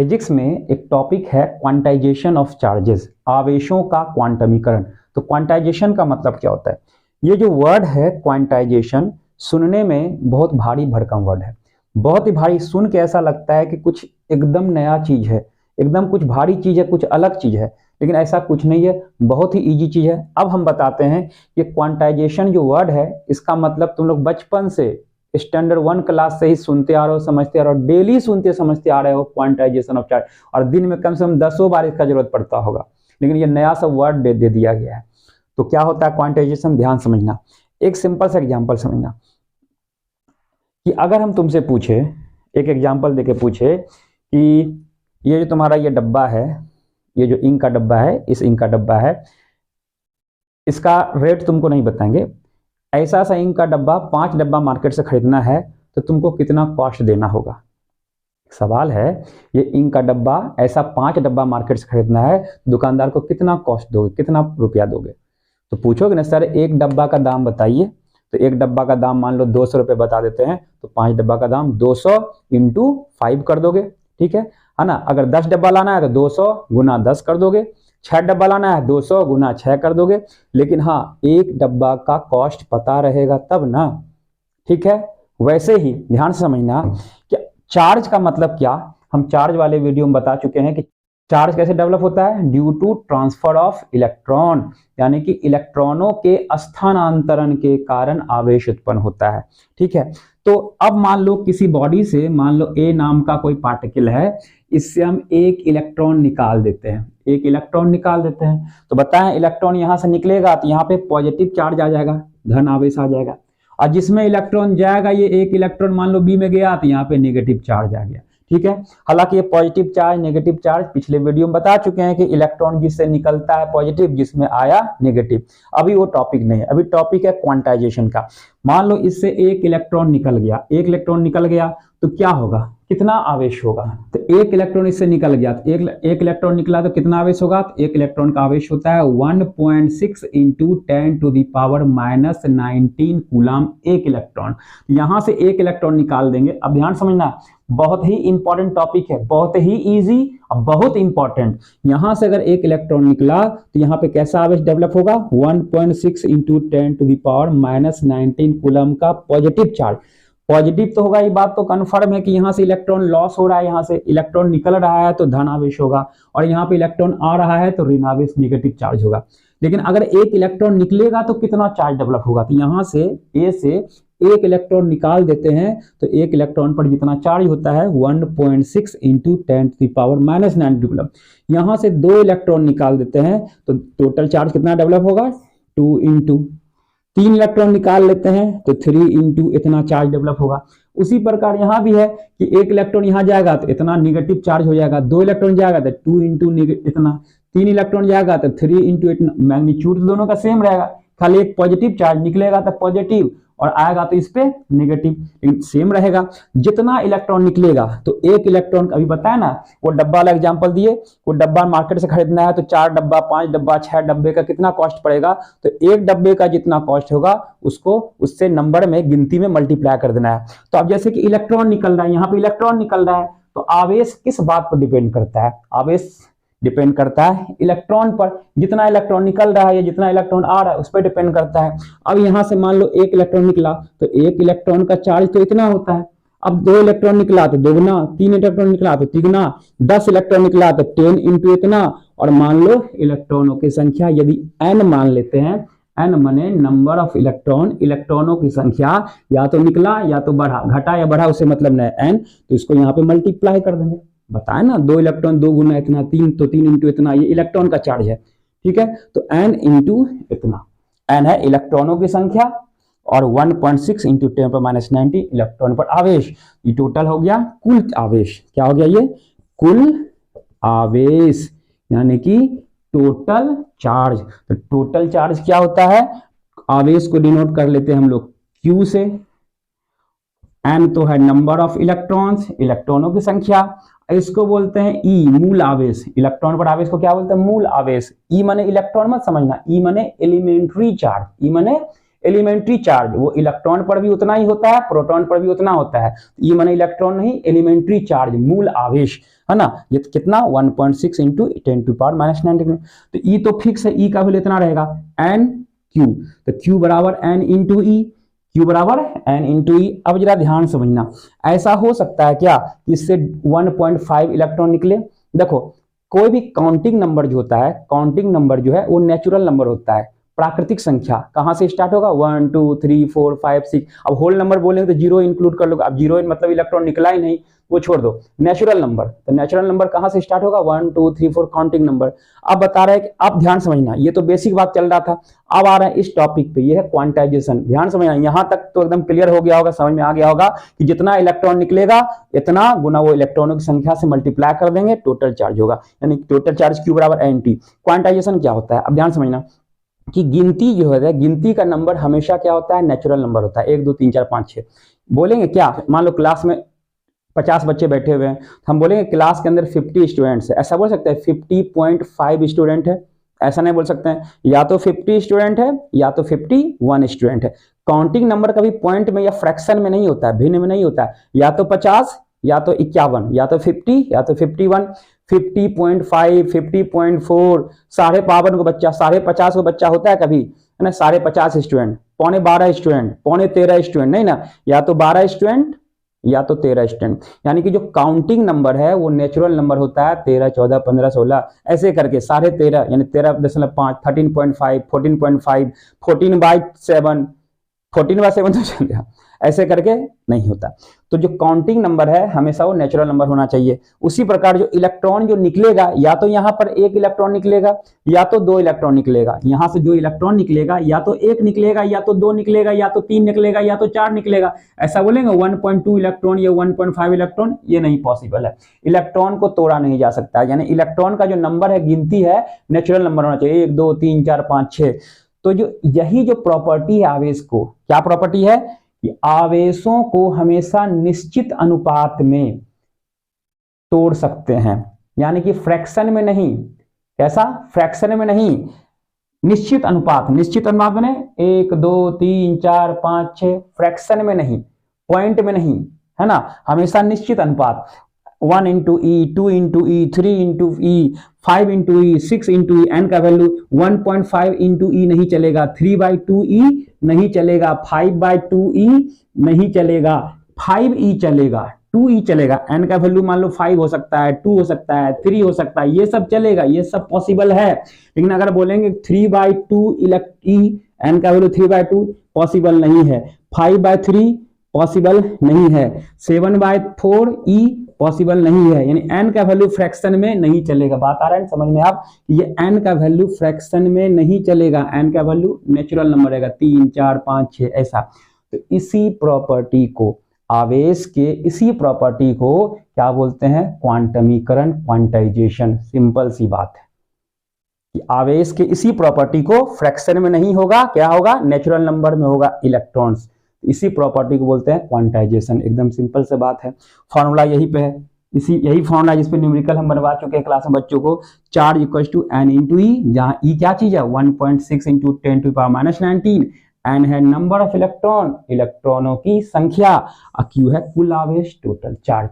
Physics में एक topic है क्वांटाइजेशन ऑफ चार्जेस, आवेशों का क्वांटमीकरण। तो क्वांटाइजेशन का मतलब क्या होता है? ये जो वर्ड है क्वांटाइजेशन, सुनने में बहुत भारी भरकम वर्ड है, बहुत ही भारी। सुन के ऐसा लगता है कि कुछ एकदम नया चीज है, एकदम कुछ भारी चीज है, कुछ अलग चीज है, लेकिन ऐसा कुछ नहीं है, बहुत ही इजी चीज है। अब हम बताते हैं कि क्वांटाइजेशन जो वर्ड है, इसका मतलब तुम लोग बचपन से स्टैंडर्ड 1 क्लास से ही सुनते आ रहे हो, समझते आ रहे हो, डेली सुनते समझते आ रहे हो क्वांटाइजेशन ऑफ चार्ज, और दिन में कम से कम 10 बार इसका जरूरत पड़ता होगा, लेकिन ये नया सा वर्ड दे दिया गया है। तो क्या होता है क्वांटाइजेशन? ध्यान समझना, एक सिंपल सा एग्जांपल समझना कि अगर हम तुमसे पूछे, एक एग्जांपल देके पूछे कि ये जो तुम्हारा ये डब्बा है, ये जो इंक का डब्बा है, इस इंक का डब्बा है, इसका रेट तुमको नहीं बताएंगे। ऐसा सा इंक का डब्बा 5 डब्बा मार्केट से खरीदना है तो तुमको कितना कॉस्ट देना होगा? सवाल है, ये इंक का डब्बा ऐसा 5 डब्बा मार्केट से खरीदना है, दुकानदार को कितना कॉस्ट दोगे, कितना रुपया दोगे? तो पूछोगे ना सर एक डब्बा का दाम बताइए, तो एक डब्बा का दाम मान लो 200 रुपये बता देते हैं, तो 5 डब्बा का दाम 200 इंटू 5 कर दोगे, ठीक है ना। अगर 10 डब्बा लाना है तो 200 गुना 10 कर दोगे, 6 डब्बा लाना है 200 गुना 6 कर दोगे, लेकिन हाँ एक डब्बा का कॉस्ट पता रहेगा तब ना, ठीक है। वैसे ही ध्यान से समझना कि चार्ज का मतलब क्या, हम चार्ज वाले वीडियो में बता चुके हैं कि चार्ज कैसे डेवलप होता है, due to transfer of electron, यानी कि इलेक्ट्रॉनों के स्थानांतरण के कारण आवेश उत्पन्न होता है, ठीक है। तो अब मान लो किसी बॉडी से, मान लो ए नाम का कोई पार्टिकल है, इससे हम एक इलेक्ट्रॉन निकाल देते हैं, एक इलेक्ट्रॉन निकाल देते हैं, तो बताएं इलेक्ट्रॉन यहां से निकलेगा तो यहाँ पे पॉजिटिव चार्ज आ जाएगा, धन आवेश आ जाएगा, और जिसमें इलेक्ट्रॉन जाएगा, ये एक इलेक्ट्रॉन मान लो बी में गया तो यहाँ पे नेगेटिव चार्ज आ गया, ठीक है। हालांकि ये पॉजिटिव चार्ज नेगेटिव चार्ज पिछले वीडियो में बता चुके हैं कि इलेक्ट्रॉन जिससे निकलता है पॉजिटिव, जिसमें आया नेगेटिव। अभी वो टॉपिक नहीं है, अभी टॉपिक है क्वांटाइजेशन का। मान लो इससे एक इलेक्ट्रॉन निकल गया, एक इलेक्ट्रॉन निकल गया तो क्या होगा, कितना आवेश होगा? तो एक इलेक्ट्रॉन इससे निकल गया तो एक इलेक्ट्रॉन निकला तो कितना आवेश होगा? तो एक इलेक्ट्रॉन का आवेश होता है 1.6 इंटू 10⁻⁻19 कूलम एक इलेक्ट्रॉन। यहां से एक इलेक्ट्रॉन निकाल देंगे। अब ध्यान समझना, बहुत ही इंपॉर्टेंट टॉपिक है, बहुत ही इजी और बहुत इंपॉर्टेंट। यहां से अगर एक इलेक्ट्रॉन निकला तो यहाँ पे कैसा आवेश डेवलप होगा? 1.6 इंटू 10⁻⁻19 कूलम का पॉजिटिव चार्ज। पॉजिटिव तो होगा, ये बात तो कन्फर्म है कि यहाँ से इलेक्ट्रॉन लॉस हो रहा है, यहाँ से इलेक्ट्रॉन निकल रहा है तो धन आवेश होगा, और यहाँ पे इलेक्ट्रॉन आ रहा है तो ऋण आवेश नेगेटिव चार्ज होगा। लेकिन अगर एक इलेक्ट्रॉन निकलेगा तो कितना चार्ज डेवलप होगा? तो यहाँ से ए से एक इलेक्ट्रॉन निकाल देते हैं तो एक इलेक्ट्रॉन पर जितना चार्ज होता है 1.6 इंटू 10⁻⁻19 कूलम। यहाँ से 2 इलेक्ट्रॉन निकाल देते हैं तो टोटल चार्ज कितना डेवलप होगा? 2 इंटू 3 इलेक्ट्रॉन निकाल लेते हैं तो 3 इंटू इतना चार्ज डेवलप होगा। उसी प्रकार यहाँ भी है कि एक इलेक्ट्रॉन यहाँ जाएगा तो इतना निगेटिव चार्ज हो जाएगा, 2 इलेक्ट्रॉन जाएगा तो 2 इंटू इतना, 3 इलेक्ट्रॉन जाएगा तो 3 इंटू इतना। मैग्नीट्यूड दोनों का सेम रहेगा, खाली एक पॉजिटिव चार्ज निकलेगा तो पॉजिटिव और आएगा तो इस पे नेगेटिव, सेम रहेगा। जितना इलेक्ट्रॉन निकलेगा तो एक इलेक्ट्रॉन, अभी बताया ना वो डब्बा वाला एग्जांपल दिए, वो डब्बा मार्केट से खरीदना है तो 4 डब्बा 5 डब्बा 6 डब्बे का कितना कॉस्ट पड़ेगा? तो एक डब्बे का जितना कॉस्ट होगा उसको उससे नंबर में, गिनती में मल्टीप्लाई कर देना है। तो अब जैसे कि इलेक्ट्रॉन निकल रहा है, यहाँ पे इलेक्ट्रॉन निकल रहा है, तो आवेश किस बात पर डिपेंड करता है? आवेश डिपेंड करता है इलेक्ट्रॉन पर, जितना इलेक्ट्रॉन निकल रहा है या जितना इलेक्ट्रॉन आ रहा है उस पर डिपेंड करता है। अब यहाँ से मान लो एक इलेक्ट्रॉन निकला तो एक इलेक्ट्रॉन का चार्ज तो इतना होता है, अब 2 इलेक्ट्रॉन निकला तो दोगुना, 3 इलेक्ट्रॉन निकला तो तिगुना, 10 इलेक्ट्रॉन निकला तो 10 इंटू इतना, और मान लो इलेक्ट्रॉनों की संख्या यदि n मान लेते हैं, n माने नंबर ऑफ इलेक्ट्रॉन, इलेक्ट्रॉनों की संख्या या तो निकला या तो बढ़ा, घटा या बढ़ा उससे मतलब नहीं n, तो इसको यहाँ पे मल्टीप्लाई कर देंगे। बताए ना 2 इलेक्ट्रॉन 2 गुना इतना, 3 तो 3 इंटू इतना, ये इलेक्ट्रॉन का चार्ज है, ठीक है। तो n इंटू इतना, n है इलेक्ट्रॉनों की संख्या और 1.6 इंटू 10⁻⁻19 इलेक्ट्रॉन पर आवेश। ये टोटल हो गया कुल आवेश। क्या हो गया? ये कुल आवेश, यानी कि टोटल चार्ज। तो टोटल चार्ज क्या होता है? आवेश को डिनोट कर लेते हैं हम लोग Q से, n तो है नंबर ऑफ इलेक्ट्रॉन्स, इलेक्ट्रॉनों की संख्या, इसको बोलते हैं ई, मूल आवेश। इलेक्ट्रॉन पर आवेश को क्या बोलते हैं? मूल आवेश। ई माने इलेक्ट्रॉन मत समझना, ई माने एलिमेंट्री चार्ज, ई माने एलिमेंट्री चार्ज वो इलेक्ट्रॉन पर भी उतना ही होता है, प्रोटॉन पर भी उतना होता है। ई माने इलेक्ट्रॉन नहीं, एलिमेंट्री चार्ज मूल आवेश है ना, ये कितना 1.6 इंटू 10⁻⁹। तो ई तो फिक्स है, ई का वैल्यू इतना रहेगा एन क्यू, तो क्यू बराबर एन इंटू ई, क्यू बराबर एन इंटू ई। अब जरा ध्यान समझना, ऐसा हो सकता है क्या कि इससे 1.5 इलेक्ट्रॉन निकले। देखो कोई भी काउंटिंग नंबर जो होता है, काउंटिंग नंबर जो है वो नेचुरल नंबर होता है, प्राकृतिक संख्या कहां से स्टार्ट होगा 1 2 3 4 5 6। अब होल नंबर बोलेंगे तो जीरो इंक्लूड कर लो, अब जीरो मतलब इलेक्ट्रॉन निकला ही नहीं, वो छोड़ दो। नेचुरल नंबर, तो नेचुरल नंबर कहां से स्टार्ट होगा 1 2 3 4 काउंटिंग नंबर। अब बता रहे हैं कि अब ध्यान समझना, ये तो बेसिक बात चल रहा था, अब आ रहा है इस टॉपिक पे, ये है क्वांटाइजेशन। ध्यान समझना, यहां तक तो एकदम क्लियर हो गया होगा, समझ में आ गया होगा कि जितना इलेक्ट्रॉन निकलेगा इतना गुना वो इलेक्ट्रॉनों की संख्या से मल्टीप्लाई कर देंगे, टोटल चार्ज होगा, यानी टोटल चार्ज क्यू बराबर एन टी। क्वांटाइजेशन क्या होता है, अब ध्यान समझना कि गिनती जो है, गिनती का नंबर हमेशा क्या होता है, नेचुरल नंबर होता है, 1 2 3 4 5 6। बोलेंगे क्या, मान लो क्लास में 50 बच्चे बैठे हुए हैं, हम बोलेंगे क्लास के अंदर 50 स्टूडेंट्स है, ऐसा बोल सकते हैं 50.5 स्टूडेंट है, ऐसा नहीं बोल सकते हैं, या तो 50 स्टूडेंट है या तो 51 स्टूडेंट है। काउंटिंग नंबर कभी पॉइंट में या फ्रैक्शन में नहीं होता है, भिन्न में नहीं होता है, या तो 50 या तो 51 या तो 50 या तो 51। 50.5 50.4 52 को बच्चा, 50.5 को बच्चा होता है कभी, है ना, 50.5 स्टूडेंट, 12.5 स्टूडेंट, 13.5 स्टूडेंट, नहीं ना, या तो 12 स्टूडेंट या तो 13 स्टूडेंट। यानी कि जो काउंटिंग नंबर है वो नेचुरल नंबर होता है, 13 14 15 16 ऐसे करके 13.5 यानी 13.5 13.5 14.5 14/7 14/7 तो चल गया, ऐसे करके नहीं होता। तो जो काउंटिंग नंबर है हमेशा वो नेचुरल नंबर होना चाहिए। उसी प्रकार जो इलेक्ट्रॉन जो निकलेगा, या तो यहाँ पर 1 इलेक्ट्रॉन निकलेगा या तो 2 इलेक्ट्रॉन निकलेगा, यहाँ से जो इलेक्ट्रॉन निकलेगा या तो 1 निकलेगा या तो 2 निकलेगा या तो 3 निकलेगा या तो 4 निकलेगा। ऐसा बोलेंगे 1.2 इलेक्ट्रॉन या 1.5 इलेक्ट्रॉन, ये नहीं पॉसिबल है, इलेक्ट्रॉन को तोड़ा नहीं जा सकता। यानी इलेक्ट्रॉन का जो नंबर है, गिनती है, नेचुरल नंबर होना चाहिए, 1 2 3 4 5 6। तो जो यही जो प्रॉपर्टी है आवेश को, क्या प्रॉपर्टी है कि आवेशों को हमेशा निश्चित अनुपात में तोड़ सकते हैं, यानी कि फ्रैक्शन में नहीं। कैसा, फ्रैक्शन में नहीं, निश्चित अनुपात। निश्चित अनुपात में 1 2 3 4 5 6, फ्रैक्शन में नहीं, पॉइंट में नहीं, है ना, हमेशा निश्चित अनुपात। 1 इंटू ई, 2 इंटू ई, 3 इंटू ई, 5 इंटू ई, 6 इंटू ई, एन का वैल्यू 1.5 इंटू ई नहीं चलेगा, 3/2 ई नहीं चलेगा, 5/2 ई नहीं चलेगा, 5 ई चलेगा, 2 ई चलेगा। एन का वैल्यू मान लो 5 हो सकता है, 2 हो सकता है, 3 हो सकता है, ये सब चलेगा, ये सब पॉसिबल है। लेकिन अगर बोलेंगे 3/2 ई, एन का वैल्यू 3/2 पॉसिबल नहीं है, 5/3 पॉसिबल नहीं है, 7/4 ई पॉसिबल नहीं है, यानी n का वैल्यू फ्रैक्शन में नहीं चलेगा। बात आ रहा है समझ में आप, ये n का वैल्यू फ्रैक्शन में नहीं चलेगा, n का वैल्यू नेचुरल नंबर रहेगा, 3 4 5 6 ऐसा। तो इसी प्रॉपर्टी को, आवेश के इसी प्रॉपर्टी को क्या बोलते हैं, क्वांटमीकरण, क्वांटाइजेशन। सिंपल सी बात है कि आवेश के इसी प्रॉपर्टी को फ्रैक्शन में नहीं होगा, क्या होगा, नेचुरल नंबर में होगा इलेक्ट्रॉन्स। इसी प्रॉपर्टी को बोलते हैं क्वांटाइजेशन। एकदम सिंपल से बात है, फॉर्मूला यही पे है, यही फॉर्मूला जिसपे न्यूमेरिकल हम बनवा चुके हैं क्लास में बच्चों को। Charge equal to N into E, जहां ई क्या चीज है, 1.6 इंटू 10⁻⁻19, एन है नंबर ऑफ इलेक्ट्रॉन, इलेक्ट्रॉनों की संख्या, और क्यू है कुल आवेश, टोटल चार्ज।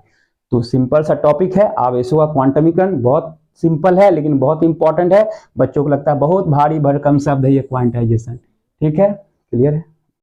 तो सिंपल सा टॉपिक है आवेशों का क्वांटमीकरण, बहुत सिंपल है लेकिन बहुत इंपॉर्टेंट है। बच्चों को लगता है बहुत भारी भरकम शब्द है ये क्वांटाइजेशन, ठीक है, क्लियर है।